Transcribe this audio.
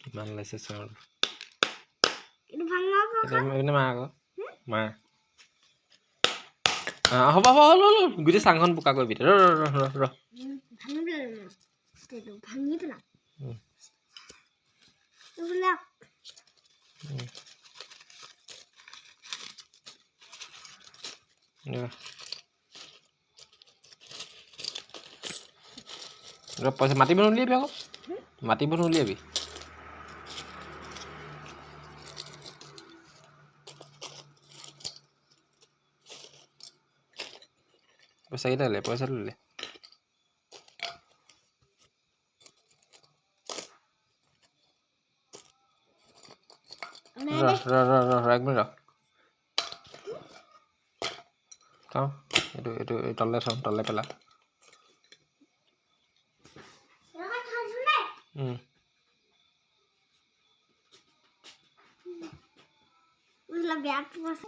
কিমান লৈছে চাওঁ Itu ভাঙা এইপিনে মা আকৌ মা হ'ব হ'ব হ'ল হ'ল গোটেই চাংখন বোকা কৰিবি ৰ ভাঙি দিলে সেইটো ভাঙি পেলা এইবিলাক পইচা মাতিব নুলিয়াবি আকৌ মাতিব নুলিয়াবি পইচা কেইটা লে পইচাটো লে এক মিনিট চাওঁ এইটো তললে চাওঁ তললে পেলা Udah biar puas.